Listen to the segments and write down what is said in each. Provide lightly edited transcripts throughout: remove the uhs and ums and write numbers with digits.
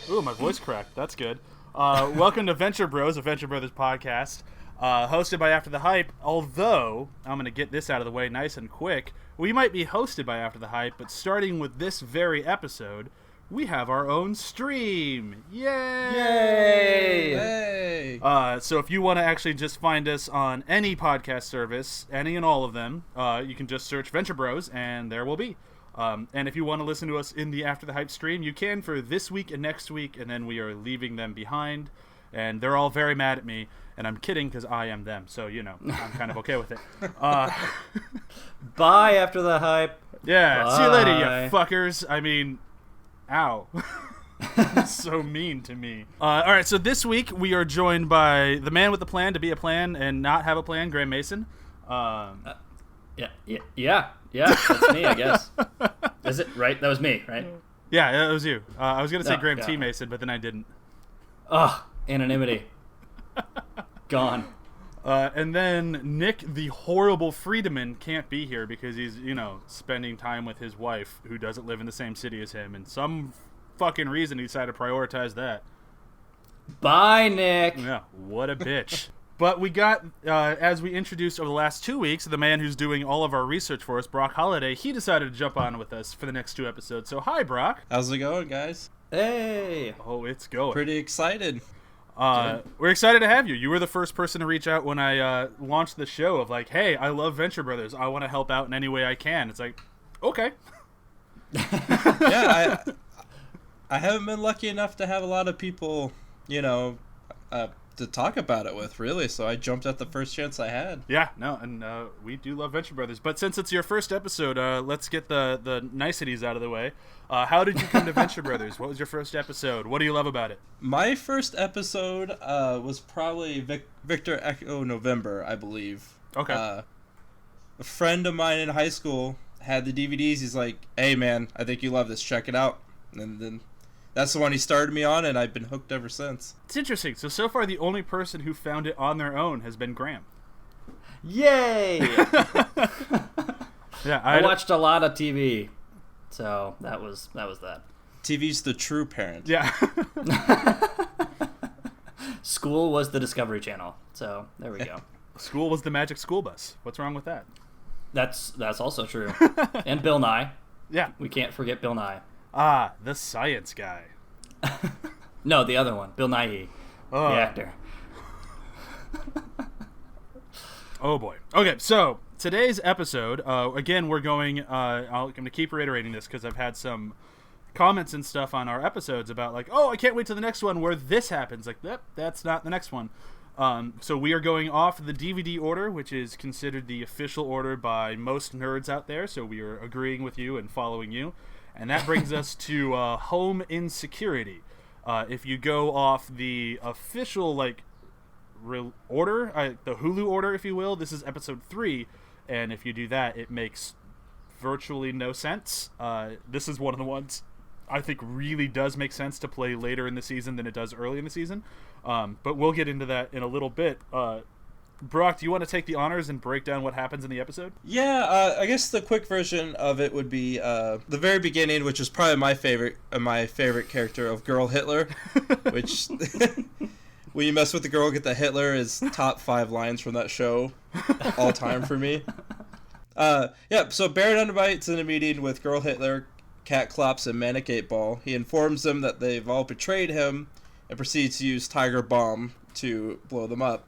Ooh, my voice cracked. That's good. Welcome to Venture Bros, a Venture Brothers podcast, hosted by After the Hype. Although, I'm going to get this out of the way nice and quick. We might be hosted by After the Hype, but starting with this very episode, we have our own stream. Yay! Yay! So if you want to actually just find us on any podcast service, any and all of them, you can just search Venture Bros, and there we'll be. And if you want to listen to us in the After the Hype stream, you can for this week and next week, and then we are leaving them behind. And they're all very mad at me, and I'm kidding because I am them, so, you know, I'm kind of okay with it. Bye, After the Hype. Yeah, Bye. See you later, you fuckers. I mean, ow. So mean to me. All right, so this week we are joined by the man with the plan to be a plan and not have a plan, Graham Mason. Yeah, that's me, I guess. Is it right? That was me, right? Yeah, that was you. I was going to say Graham T. Yeah. Mason, but then I didn't. Ugh, anonymity. Gone. And then Nick, the horrible Friedemann, can't be here because he's, you know, spending time with his wife who doesn't live in the same city as him. And some fucking reason he decided to prioritize that. Bye, Nick. Yeah, what a bitch. But we got, as we introduced over the last 2 weeks, the man who's doing all of our research for us, Brok Holliday, he decided to jump on with us for the next 2 episodes. So, hi, Brok. How's it going, guys? Hey. Oh, it's going. Pretty excited. We're excited to have you. You were the first person to reach out when I launched the show of like, hey, I love Venture Brothers. I want to help out in any way I can. It's like, okay. Yeah, I haven't been lucky enough to have a lot of people, you know, to talk about it with, really, so I jumped at the first chance I had. Yeah, no, and we do love Venture Brothers. But since it's your first episode, let's get the niceties out of the way. How did you come to Venture Brothers? What was your first episode? What do you love about it? My first episode was probably Victor Echo November, I believe. Okay. A friend of mine in high school had the DVDs. He's like, hey, man, I think you love this. Check it out. And then that's the one he started me on, and I've been hooked ever since. It's interesting. So far, the only person who found it on their own has been Graham. Yay! Yeah, I watched a lot of TV, so that was that. TV's the true parent. Yeah. School was the Discovery Channel, so there we go. School was the magic school bus. What's wrong with that? That's also true. And Bill Nye. Yeah. We can't forget Bill Nye. Ah, the science guy. No, the other one, Bill Nighy, the actor. Oh boy. Okay, so today's episode, again, we're going. I'm going to keep reiterating this because I've had some comments and stuff on our episodes about like, oh, I can't wait to the next one where this happens. Like, that's not the next one. So we are going off the DVD order, which is considered the official order by most nerds out there. So we are agreeing with you and following you. And that brings us to Home Insecurity. If you go off the official order, the Hulu order, if you will, this is episode 3. And if you do that, it makes virtually no sense. This is one of the ones I think really does make sense to play later in the season than it does early in the season. But we'll get into that in a little bit. Brok, do you want to take the honors and break down what happens in the episode? Yeah, I guess the quick version of it would be the very beginning, which is probably my favorite character of Girl Hitler, which when you mess with the girl, get the Hitler is top 5 lines from that show all time for me. So Baron Underbite's in a meeting with Girl Hitler, Cat Klops, and Manic 8-Ball. He informs them that they've all betrayed him and proceeds to use Tiger Bomb to blow them up.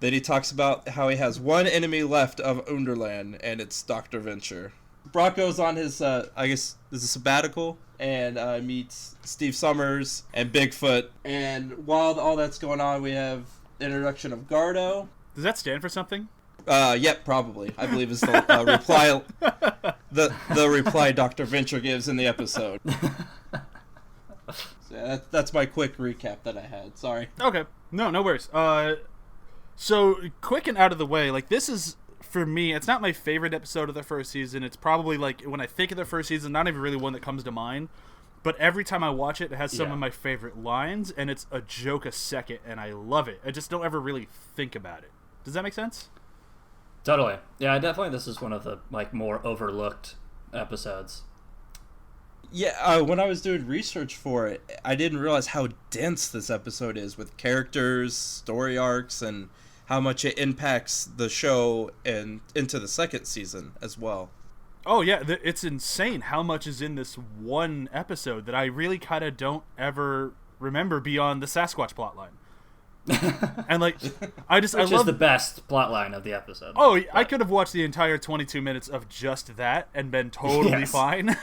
Then he talks about how he has one enemy left of Underland, and it's Dr. Venture. Brok goes on his, I guess, is a sabbatical, and meets Steve Summers and Bigfoot. And while all that's going on, we have the introduction of Gardo. Does that stand for something? Yep, probably. I believe is the reply, the reply Dr. Venture gives in the episode. So that's my quick recap that I had. Sorry. Okay. No worries. So, quick and out of the way, like, this is, for me, it's not my favorite episode of the first season. It's probably, like, when I think of the first season, not even really one that comes to mind. But every time I watch it, it has some of my favorite lines, and it's a joke a second, and I love it. I just don't ever really think about it. Does that make sense? Totally. Yeah, definitely this is one of the, like, more overlooked episodes. Yeah, when I was doing research for it, I didn't realize how dense this episode is with characters, story arcs, and how much it impacts the show and into the second season as well. Oh yeah, it's insane how much is in this one episode that I really kind of don't ever remember beyond the Sasquatch plotline. And like, I Which love is the best plotline of the episode. Oh, I could have watched the entire 22 minutes of just that and been totally fine.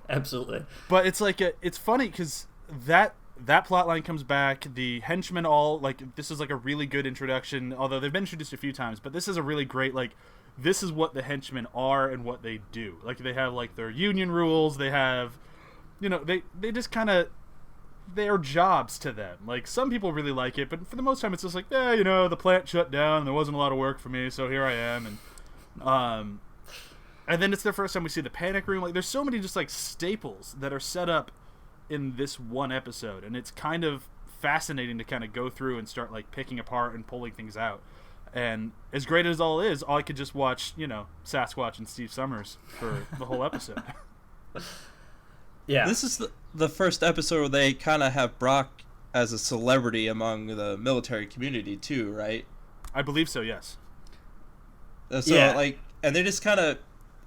Absolutely. But it's like it's funny because that plotline comes back. The henchmen all like this is like a really good introduction. Although they've been introduced a few times, but this is a really great like. This is what the henchmen are and what they do. Like they have like their union rules. They have, they just kind of their jobs to them. Like some people really like it, but for the most time it's just like, the plant shut down and there wasn't a lot of work for me, so here I am. And then it's the first time we see the panic room. Like there's so many just like staples that are set up in this one episode, and it's kind of fascinating to kind of go through and start like picking apart and pulling things out. And as great as all is, I could just watch, Sasquatch and Steve Summers for the whole episode. Yeah. This is the first episode where they kind of have Brok as a celebrity among the military community too, right? I believe so, yes. And they just kind of...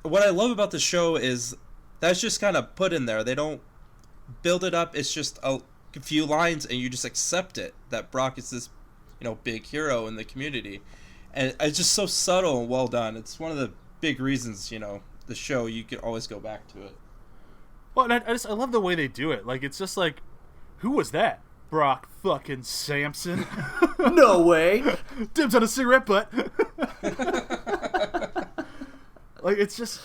What I love about the show is that's just kind of put in there. They don't build it up. It's just a few lines and you just accept it, that Brok is this, big hero in the community. And it's just so subtle and well done. It's one of the big reasons, the show, you can always go back to it. Well, and I love the way they do it. Like, it's just like, who was that? Brok fucking Sampson. No way. Dibs on a cigarette butt. Like, it's just...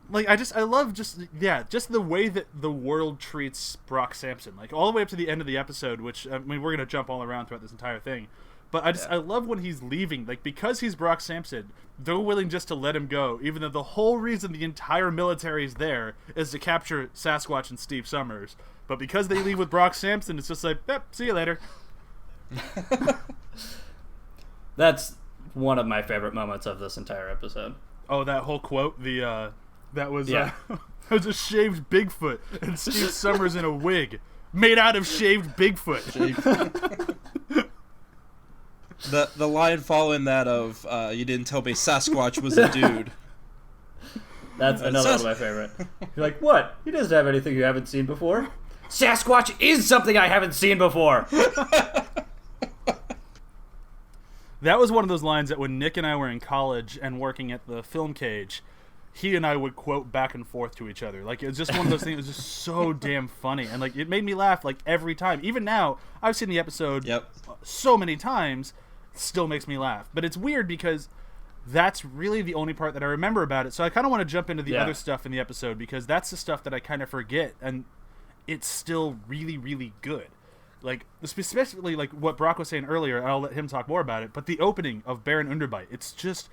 Like, I love just the way that the world treats Brok Sampson. Like, all the way up to the end of the episode, which, I mean, we're going to jump all around throughout this entire thing. But I love when he's leaving. Like, because he's Brok Sampson, they're willing just to let him go, even though the whole reason the entire military is there is to capture Sasquatch and Steve Summers. But because they leave with Brok Sampson, it's just like, see you later. That's one of my favorite moments of this entire episode. Oh, that whole quote, that was that was a shaved Bigfoot, and Steve Summers in a wig made out of shaved Bigfoot. The line following that of you didn't tell me Sasquatch was a dude. That's another one of my favorite. You're like, what? He doesn't have anything you haven't seen before. Sasquatch is something I haven't seen before. That was one of those lines that when Nick and I were in college and working at the film cage, he and I would quote back and forth to each other. Like, it was just one of those things. It was just so damn funny. And, like, it made me laugh, like, every time. Even now, I've seen the episode so many times, it still makes me laugh. But it's weird because that's really the only part that I remember about it. So I kind of want to jump into the other stuff in the episode because that's the stuff that I kind of forget. And it's still really, really good. Like, especially, like, what Brok was saying earlier, and I'll let him talk more about it, but the opening of Baron Underbite, it's just...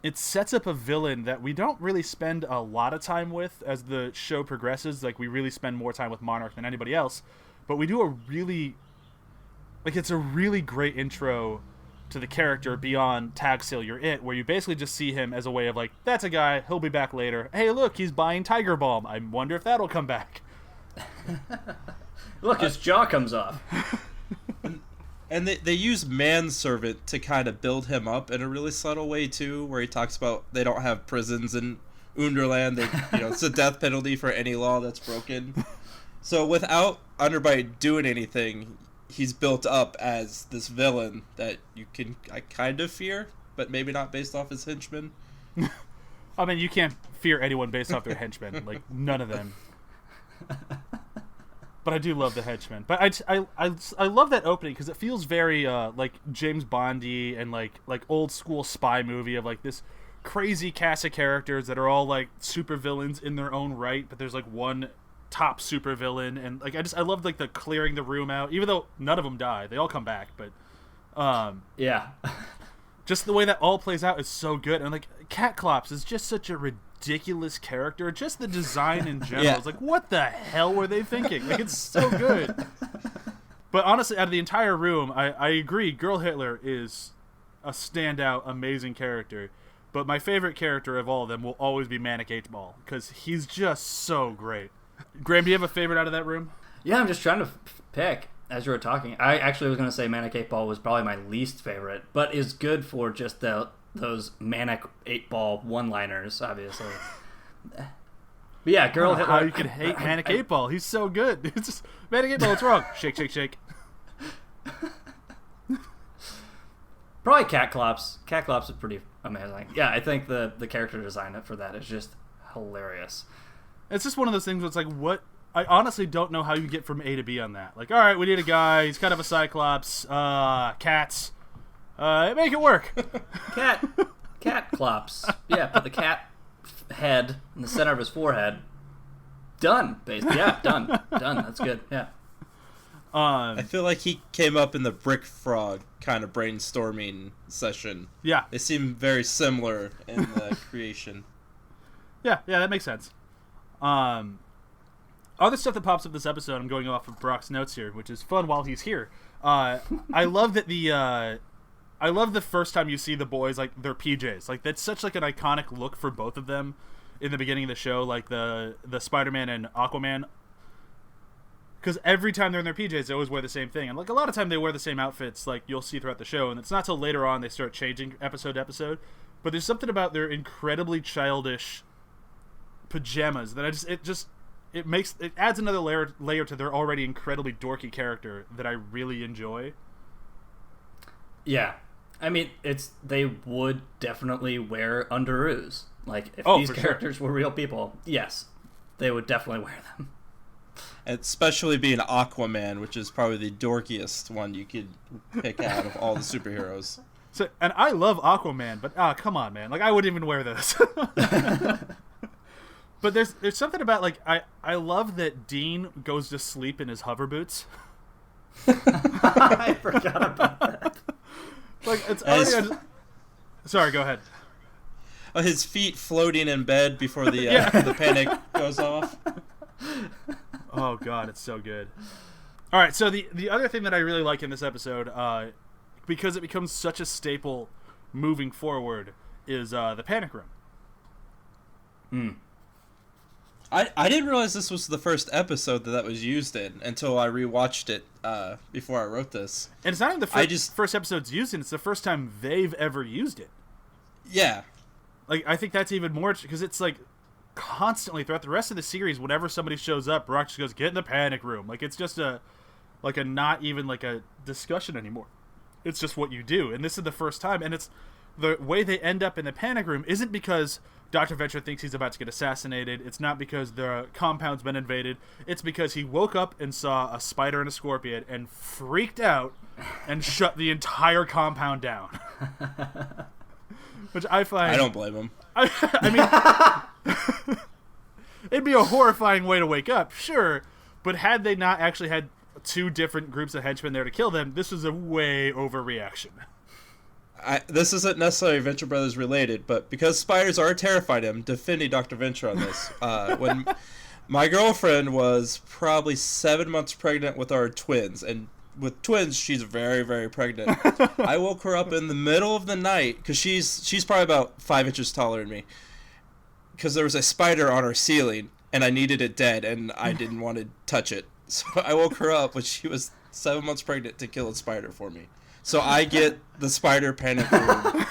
It sets up a villain that we don't really spend a lot of time with as the show progresses. Like, we really spend more time with Monarch than anybody else. But we do a really... Like, it's a really great intro to the character beyond Tag Sale You're It, where you basically just see him as a way of, like, that's a guy, he'll be back later. Hey, look, he's buying Tiger Balm. I wonder if that'll come back. Look, his jaw comes off. And they use manservant to kind of build him up in a really subtle way too, where he talks about they don't have prisons in Underland. It's a death penalty for any law that's broken. So without Underbite doing anything, he's built up as this villain that I kind of fear, but maybe not based off his henchmen. I mean, you can't fear anyone based off their henchmen. Like, none of them. But I do love the henchmen. But I love that opening because it feels very like James Bondy and like old school spy movie of like this crazy cast of characters that are all like super villains in their own right, but there's like one top super villain, and like I love like the clearing the room out, even though none of them die, they all come back. But just the way that all plays out is so good, and like Catclops is just such a ridiculous character. Just the design in general is like, what the hell were they thinking? Like, it's so good. But honestly, out of the entire room, I agree, Girl Hitler is a standout, amazing character. but my favorite character of all of them will always be Manic 8-Ball, because he's just so great. Graham, do you have a favorite out of that room? Yeah, I'm just trying to pick as you were talking. I actually was going to say Manic 8-Ball was probably my least favorite, but is good for just those Manic 8-Ball one-liners, obviously. But yeah, Girl Hitler. How you can hate Manic 8-Ball? He's so good. It's just Manic 8-Ball. What's wrong? Shake, shake, shake. Probably Cat Clops. Cat Clops is pretty amazing. Yeah, I think the character design for that is just hilarious. It's just one of those things where it's like, what? I honestly don't know how you get from A to B on that. Like, all right, we need a guy. He's kind of a Cyclops. Cats. Make it work. Cat Clops. Yeah, put the cat head in the center of his forehead. Done, basically. Yeah, done. That's good. Yeah. I feel like he came up in the Brick Frog kind of brainstorming session. Yeah. They seem very similar in the creation. Yeah, that makes sense. Other stuff that pops up this episode, I'm going off of Brok's notes here, which is fun while he's here. I love that I love the first time you see the boys, like, their PJs. Like, that's such, like, an iconic look for both of them in the beginning of the show, like the Spider-Man and Aquaman. Because every time they're in their PJs, they always wear the same thing. And, like, a lot of time they wear the same outfits, like, you'll see throughout the show. And it's not till later on they start changing episode to episode. But there's something about their incredibly childish pajamas that it adds another layer to their already incredibly dorky character that I really enjoy. Yeah. I mean, they would definitely wear underoos. Like, if these characters were real people, yes, they would definitely wear them. Especially being Aquaman, which is probably the dorkiest one you could pick out of all the superheroes. So, and I love Aquaman, but come on, man. Like, I wouldn't even wear this. But there's something about, like, I love that Dean goes to sleep in his hover boots. I forgot about that. Like, it's already sorry, go ahead. His feet floating in bed before the panic goes off. Oh god, it's so good. All right, so the other thing that I really like in this episode, because it becomes such a staple moving forward, is the panic room. I didn't realize this was the first episode that was used in until I rewatched it before I wrote this. And it's not even the first episode's used in, it's the first time they've ever used it. Yeah. Like, I think that's even more, because it's like constantly throughout the rest of the series, whenever somebody shows up, Brok just goes, get in the panic room. Like, it's just a not even like a discussion anymore. It's just what you do. And this is the first time, and it's the way they end up in the panic room isn't because Dr. Venture thinks he's about to get assassinated. It's not because the compound's been invaded. It's because he woke up and saw a spider and a scorpion and freaked out and shut the entire compound down. Which I find... I don't blame him. I mean, it'd be a horrifying way to wake up, sure, but had they not actually had two different groups of henchmen there to kill them, this was a way overreaction. This isn't necessarily Venture Brothers related, but because spiders are terrified, I'm defending Dr. Venture on this. When my girlfriend was probably 7 months pregnant with our twins, and with twins, she's very, very pregnant. I woke her up in the middle of the night, because she's probably about 5 inches taller than me, because there was a spider on our ceiling, and I needed it dead, and I didn't want to touch it. So I woke her up when she was 7 months pregnant to kill a spider for me. So I get the spider panic room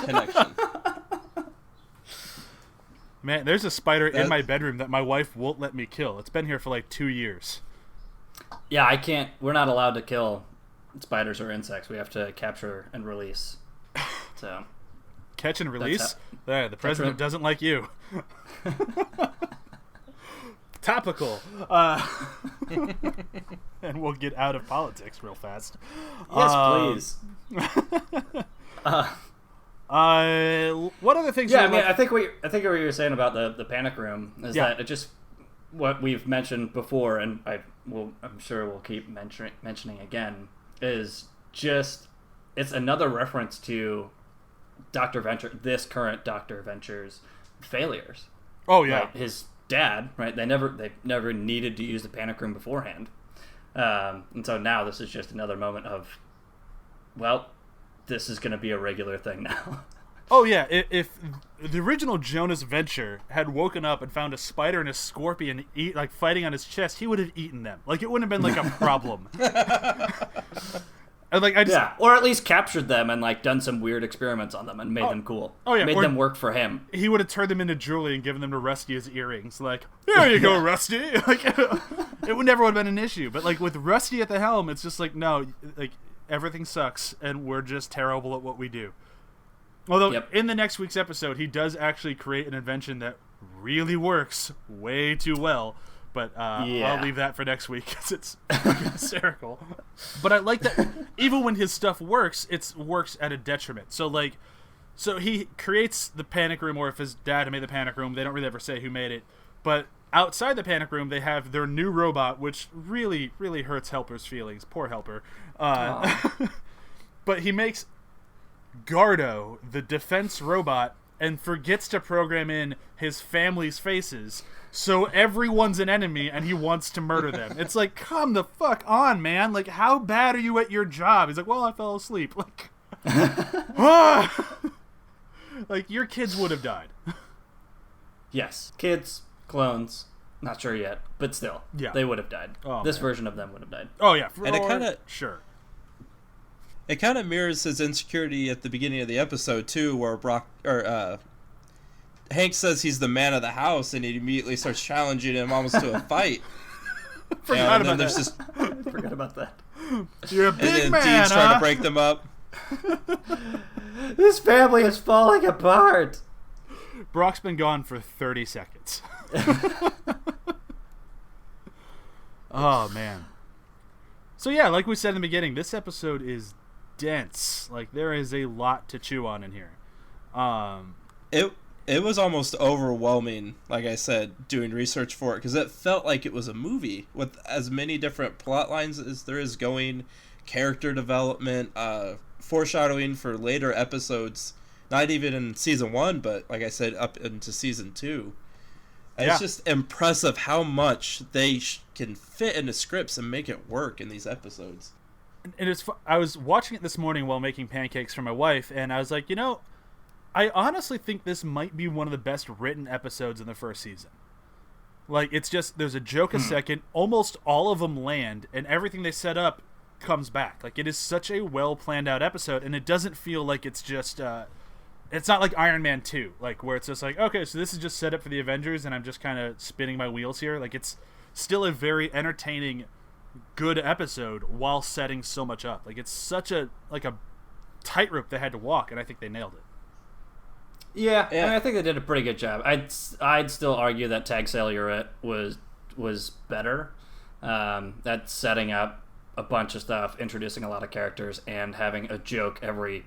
connection. Man, there's a spider in my bedroom that my wife won't let me kill. It's been here for like 2 years. Yeah, I can't. We're not allowed to kill spiders or insects. We have to capture and release. So, catch and release? The president doesn't like you. Topical. And we'll get out of politics real fast. Yes, please. What other things? Yeah, I mean, I think what you were saying about the panic room is that it just what we've mentioned before, and I'm sure we'll keep mentioning again, is just it's another reference to Dr. Venture, this current Dr. Venture's failures. Oh yeah, like his dad, right? They never needed to use the panic room beforehand, and so now this is just another moment of, well, this is going to be a regular thing now. Oh yeah, if the original Jonas Venture had woken up and found a spider and a scorpion fighting on his chest, he would have eaten them. Like, it wouldn't have been like a problem. And, like, or at least captured them and like done some weird experiments on them and made them cool. Oh yeah, made them work for him. He would have turned them into jewelry and given them to Rusty as earrings. Like, here you go, Rusty. Like, it would never have been an issue. But like with Rusty at the helm, it's just like, no, like, everything sucks and we're just terrible at what we do. Although in the next week's episode, he does actually create an invention that really works way too well. But I'll leave that for next week because it's hysterical. But I like that even when his stuff works, it works at a detriment. So he creates the panic room, or if his dad made the panic room, they don't really ever say who made it. But outside the panic room, they have their new robot, which really, really hurts Helper's feelings. Poor Helper. But he makes Gardo, the defense robot, and forgets to program in his family's faces, so everyone's an enemy and he wants to murder them. It's like, come the fuck on, man. Like, how bad are you at your job? He's like, well, I fell asleep. Like, like, your kids would have died. Yes. Kids, clones, not sure yet, but still, they would have died. This version of them would have died. Oh, yeah. And it kind of... Sure. It kind of mirrors his insecurity at the beginning of the episode too, where Hank says he's the man of the house, and he immediately starts challenging him almost to a fight. Forgot about that. You're a big and man, Dean's trying to break them up. This family is falling apart. Brok's been gone for 30 seconds. Oh, man. So yeah, like we said in the beginning, this episode is dense. Like, there is a lot to chew on in here. It was almost overwhelming, like I said, doing research for it, because it felt like it was a movie with as many different plot lines as there is going, character development, foreshadowing for later episodes, not even in season 1, but like I said, up into season 2. It's just impressive how much they can fit into scripts and make it work in these episodes. And I was watching it this morning while making pancakes for my wife, and I was like, I honestly think this might be one of the best written episodes in the first season. Like, it's just, there's a joke a second, almost all of them land, and everything they set up comes back. Like, it is such a well planned out episode, and it doesn't feel like it's just, it's not like Iron Man 2, like, where it's just like, okay, so this is just set up for the Avengers, and I'm just kind of spinning my wheels here. Like, it's still a very entertaining, good episode while setting so much up. Like, it's such a tightrope they had to walk, and I think they nailed it. Yeah. I mean, I think they did a pretty good job. I'd still argue that Tag Sailorette was better. That's setting up a bunch of stuff, introducing a lot of characters, and having a joke every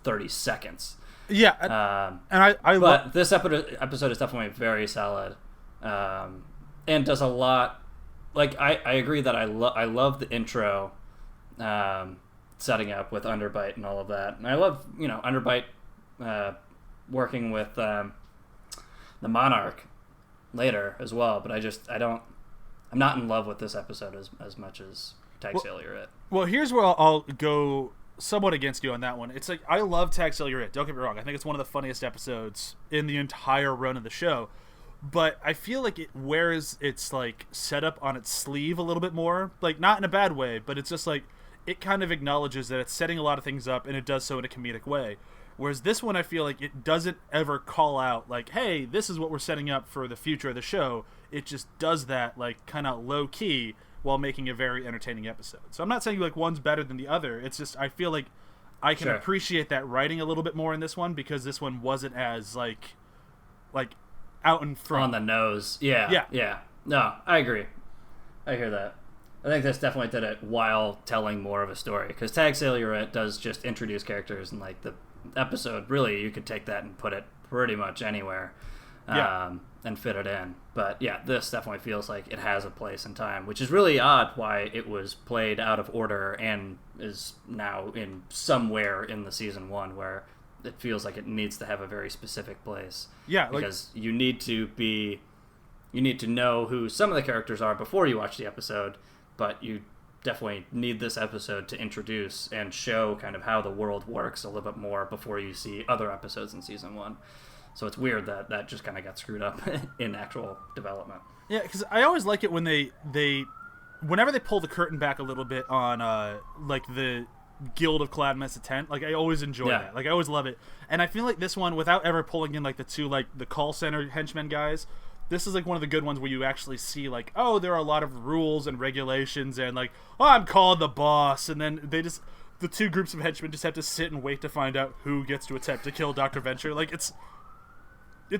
30 seconds. Yeah, and but this episode is definitely very solid, and does a lot. Like, I agree that I love the intro, setting up with Underbite and all of that, and I love Underbite working with the Monarch later as well. But I'm not in love with this episode as much as Tag Sailorette. Well, here's where I'll go somewhat against you on that one. It's like, I love Tag Sailorette, don't get me wrong. I think it's one of the funniest episodes in the entire run of the show, but I feel like it wears its like setup on its sleeve a little bit more, like, not in a bad way, but it's just like, it kind of acknowledges that it's setting a lot of things up, and it does so in a comedic way. Whereas this one, I feel like it doesn't ever call out like, hey, this is what we're setting up for the future of the show. It just does that like kind of low key while making a very entertaining episode. So I'm not saying like one's better than the other. It's just, I feel like I can appreciate that writing a little bit more in this one, because this one wasn't as like out in front. On the nose. Yeah. No, I agree. I hear that. I think this definitely did it while telling more of a story, because Tag Sailorette does just introduce characters, and like the episode, really, you could take that and put it pretty much anywhere, and fit it in. But yeah, this definitely feels like it has a place in time, which is really odd why it was played out of order and is now in somewhere in the season 1 where it feels like it needs to have a very specific place. Yeah, because you need to know who some of the characters are before you watch the episode, but you definitely need this episode to introduce and show kind of how the world works a little bit more before you see other episodes in season 1. So it's weird that just kind of got screwed up in actual development. Yeah, because I always like it when they whenever they pull the curtain back a little bit on like the Guild of Cladmus Tent, like I always enjoy that. Like I always love it. And I feel like this one, without ever pulling in like the two like the call center henchmen guys, this is like one of the good ones where you actually see like, oh, there are a lot of rules and regulations and like, oh, I'm called the boss, and then the two groups of henchmen just have to sit and wait to find out who gets to attempt to kill Dr. Venture. Like it's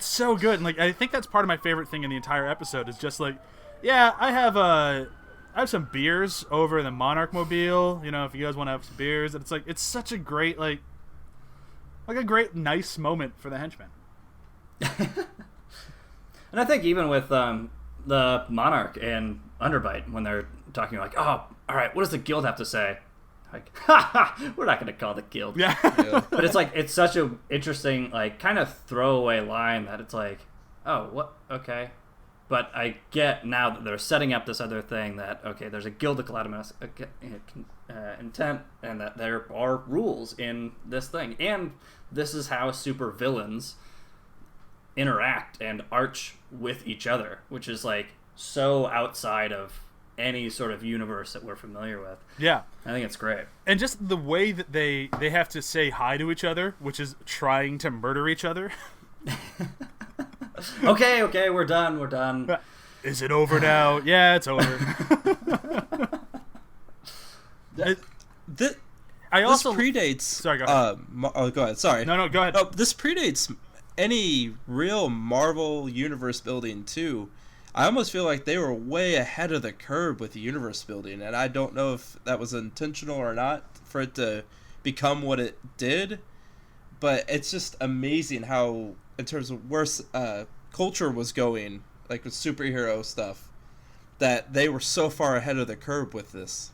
so good. And like I think that's part of my favorite thing in the entire episode is just like, yeah, I have some beers over in the Monarch Mobile, you know, if you guys want to have some beers. And it's like, it's such a great, like a great, nice moment for the henchmen. And I think even with the Monarch and Underbite, when they're talking like, oh, all right, what does the guild have to say? Like, we're not going to call the guild. Yeah. But it's like, it's such a interesting, like, kind of throwaway line that it's like, oh, what? Okay. But I get now that they're setting up this other thing that, okay, there's a Guild of Calamus intent, and that there are rules in this thing. And this is how super villains interact and arch with each other, which is, like, so outside of any sort of universe that we're familiar with. Yeah. I think it's great. And just the way that they have to say hi to each other, which is trying to murder each other. Okay, we're done. Is it over now? Yeah, it's over. This also predates. Sorry, go ahead. Go ahead. Sorry. No, go ahead. No, this predates any real Marvel universe building too. I almost feel like they were way ahead of the curve with the universe building, and I don't know if that was intentional or not for it to become what it did. But it's just amazing how, in terms of where culture was going, like with superhero stuff, that they were so far ahead of the curve with this.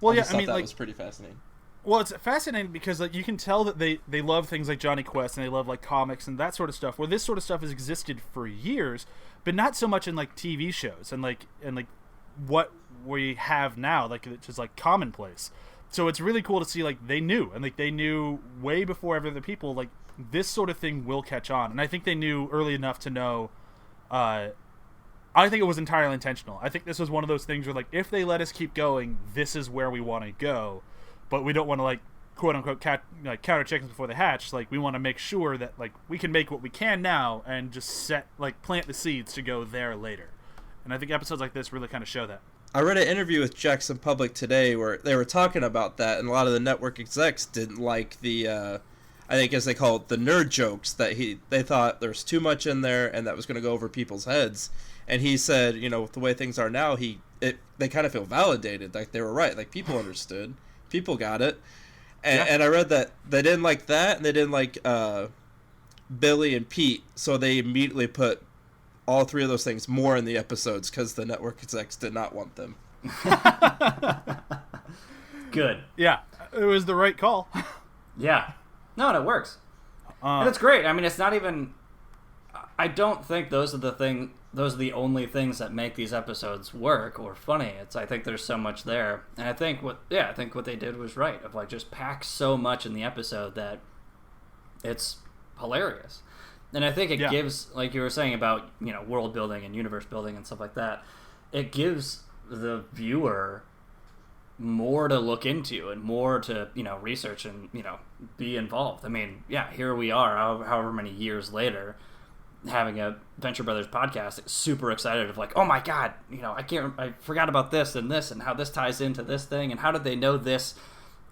Well, I mean, that was pretty fascinating. Well, it's fascinating because like you can tell that they love things like Johnny Quest and they love like comics and that sort of stuff. Where this sort of stuff has existed for years, but not so much in like TV shows and like what we have now, like it's just like commonplace. So it's really cool to see like they knew way before every other people like this sort of thing will catch on, and I think they knew early enough to know. I think it was entirely intentional. I think this was one of those things where like if they let us keep going, this is where we want to go, but we don't want to like quote unquote counter chickens before they hatch. Like we want to make sure that like we can make what we can now and just plant the seeds to go there later. And I think episodes like this really kind of show that. I read an interview with Jackson Public today where they were talking about that, and a lot of the network execs didn't like the, I think as they call it, the nerd jokes, that they thought there's too much in there and that was going to go over people's heads. And he said, you know, with the way things are now, they kind of feel validated, like they were right, like people understood, people got it. And I read that they didn't like that, and they didn't like Billy and Pete, so they immediately put all three of those things more in the episodes because the network execs did not want them. Good. Yeah, it was the right call. Yeah. No, and it works. And it's great. I mean, it's not even... I don't think those are the only things that make these episodes work or funny. I think there's so much there. And I think what they did was right, of like just pack so much in the episode that it's hilarious. And I think it gives, like you were saying about, you know, world building and universe building and stuff like that, it gives the viewer more to look into and more to, you know, research and, you know, be involved. I mean, yeah, here we are, however many years later, having a Venture Brothers podcast, super excited of like, oh my God, you know, I forgot about this and how this ties into this thing, and how did they know this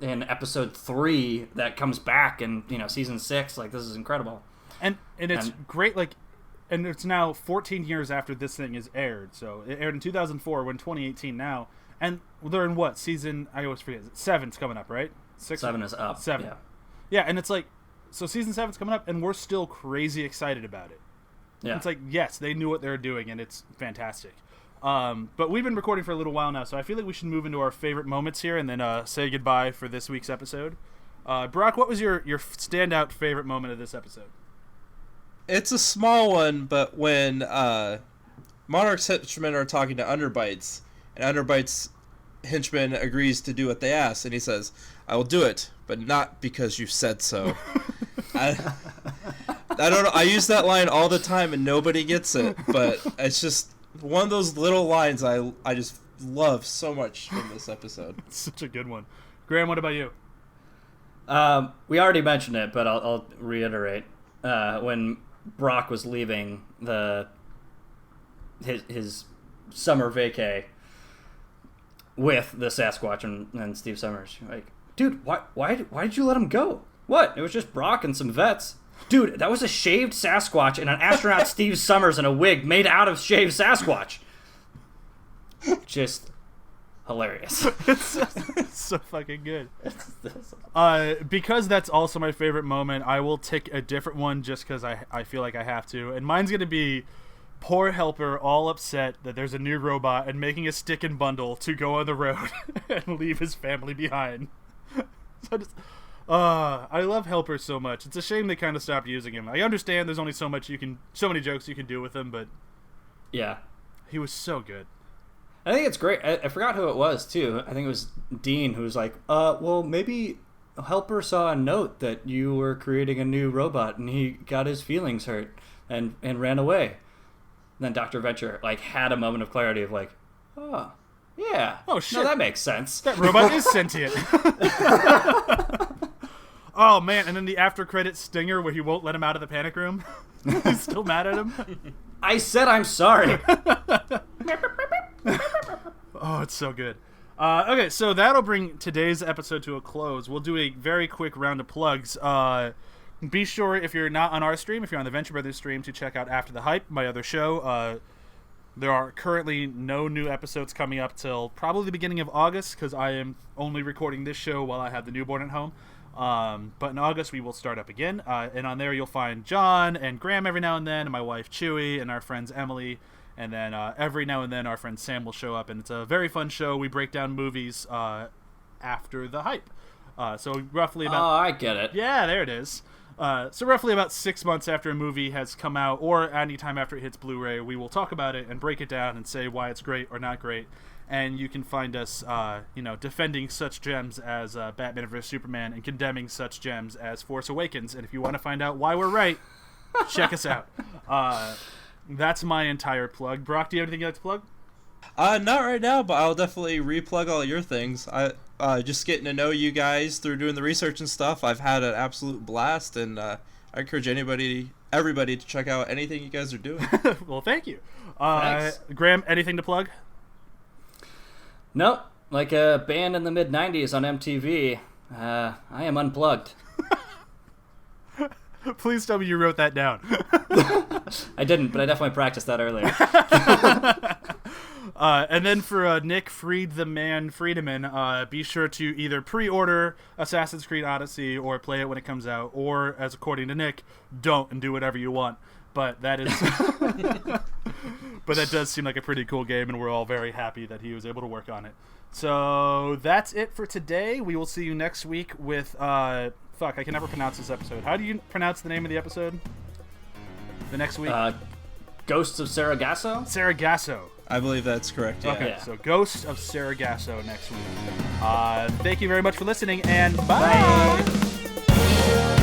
in episode 3 that comes back in, you know, season 6? Like, this is incredible. And it's great, like, and it's now 14 years after this thing is aired. So it aired in 2004, we're in 2018 now. And they're in what season? I always forget. 7's coming up, right? 6? 7 is up. 7. Yeah, and it's like, so season 7's coming up, and we're still crazy excited about it. Yeah. It's like, yes, they knew what they were doing, and it's fantastic. But we've been recording for a little while now, so I feel like we should move into our favorite moments here and then say goodbye for this week's episode. Brok, what was your standout favorite moment of this episode? It's a small one, but when Monarch's henchmen are talking to Underbites, and Underbites henchman agrees to do what they ask, and he says, "I will do it, but not because you said so." I don't know. I use that line all the time, and nobody gets it. But it's just one of those little lines I just love so much in this episode. It's such a good one. Graham, what about you? We already mentioned it, but I'll reiterate. When Brok was leaving his summer vacay with the Sasquatch and Steve Summers, like, dude, why did you let him go? What? It was just Brok and some vets. Dude, that was a shaved Sasquatch and an astronaut Steve Summers in a wig made out of shaved Sasquatch. Just hilarious. It's so fucking good. Because that's also my favorite moment, I will take a different one just because I feel like I have to. And mine's going to be poor Helper all upset that there's a new robot and making a stick and bundle to go on the road and leave his family behind. I love Helper so much. It's a shame they kind of stopped using him. I understand there's only so many jokes you can do with him, but yeah, he was so good. I think it's great. I forgot who it was, too. I think it was Dean, who was like, well, maybe Helper saw a note that you were creating a new robot, and he got his feelings hurt and ran away. And then Dr. Venture, like, had a moment of clarity of like, oh, yeah. Oh, shit. No, that makes sense. That robot is sentient. Oh, man. And then the after-credit stinger where he won't let him out of the panic room. He's still mad at him. I said I'm sorry. Oh, it's so good. Okay, so that'll bring today's episode to a close. We'll do a very quick round of plugs. Be sure, if you're not on our stream, if you're on the Venture Brothers stream, to check out After the Hype, my other show. There are currently no new episodes coming up till probably the beginning of August, because I am only recording this show while I have the newborn at home. But in August, we will start up again. And on there, you'll find John and Graham every now and then, and my wife Chewy, and our friends Emily. And then every now and then our friend Sam will show up, and it's a very fun show. We break down movies after the hype. So roughly about... Oh, I get it. Yeah, there it is. So roughly about 6 months after a movie has come out, or any time after it hits Blu-ray, we will talk about it and break it down and say why it's great or not great. And you can find us, defending such gems as Batman vs. Superman and condemning such gems as Force Awakens. And if you want to find out why we're right, check us out. That's my entire plug. Brok, do you have anything you'd like to plug? Not right now, but I'll definitely replug all your things. I just getting to know you guys through doing the research and stuff. I've had an absolute blast, and I encourage everybody to check out anything you guys are doing. Well, thank you. Thanks. Graham, anything to plug? Nope. Like a band in the mid-'90s on MTV, I am unplugged. Please tell me you wrote that down. I didn't, but I definitely practiced that earlier. And then for Nick Fried the Man Friedemann, be sure to either pre-order Assassin's Creed Odyssey or play it when it comes out, or, as according to Nick, don't and do whatever you want. But that is... But that does seem like a pretty cool game, and we're all very happy that he was able to work on it. So that's it for today. We will see you next week with... Fuck, I can never pronounce this episode. How do you pronounce the name of the episode? The next week? Ghosts of Sargasso? Sargasso. I believe that's correct, yeah. Okay, Yeah. so Ghosts of Sargasso next week. Thank you very much for listening, and bye. Bye.